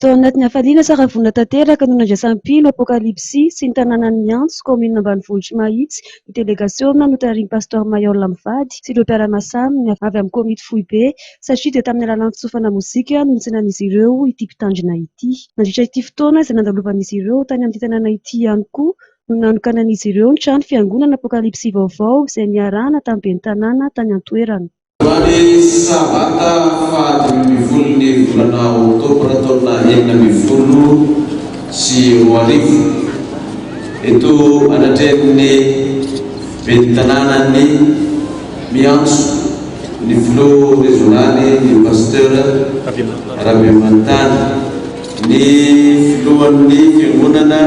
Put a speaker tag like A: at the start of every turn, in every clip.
A: Tao anatin'ny hafaliana Saravona tanteraka no nandraisam-pino apokalipsy sy ny tanànan'ny Miantso, komina ambanivohitra Mahitsy. Ny delegasiona no tarihin'i Pasteur Mayolla Mivady sy ireo mpiara-masamina avy amin'ny komity Foibe satria dia tamin'ny alalan'ny tsofana mozika no nitsinan'izy ireo ity mpitandrina ity. Nandritra ity fotoana izay nandalovan'izy ireo tany amin'ity tanàna ity ihany koa no nanokanan'izy ireo ny trano fiangonana apokalipsy vaovao izay niarahana tamin'ny ben'ny tanàna tany an-toerana.
B: Ny sabata faha-20 volana Oktobra taona 2024 eto anatrehan'ny ben'ny tanànan'ny Miantso ny filoha rezonaly ny pasteur Rabematany, ny filohan'ny fiangonana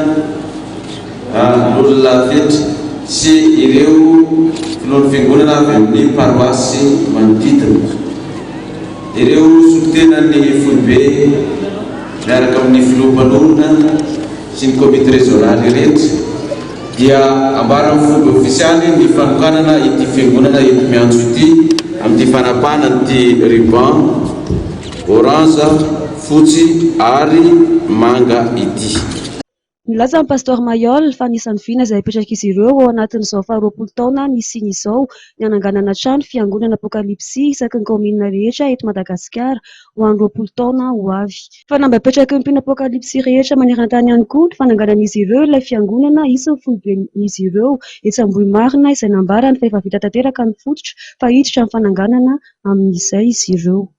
B: Lolona Fetra sy ireo filohan'ny fiangonana avy amin'ny paroasy manodidina, ireo solitenan'ny Foibe miaraka amin'ny filoham-panonona sy ny komity rezonaly rehetra dia ambara amin'ny fomba ofisialy ny fanokanana ity fiangonana eto Miantso ity amin'ity fanapahana ity ruban orange, fotsy ary manga ity.
A: Nilaza amin'ny Pasteur Mayolla fa anisan'ny vina izay apetraka izy ireo ao anatin'izao faha 20 taona nisiany izao ny ananganana trano fiangonana apokalipsy isaky ny komina rehetra eto Madagasikara ho any 20 taona ho avy. Fa namba apetraky ny mpino apokalipsy rehetra maneran-tany ihany koa ny fananganan'izy ireo ilay fiangonana isan'ny Foiben'izy ireo etsy Ambohimarina izay nambara ny fa efa vita tanteraka ny fototra fa hiditra ny fananganana amin'izay izy ireo.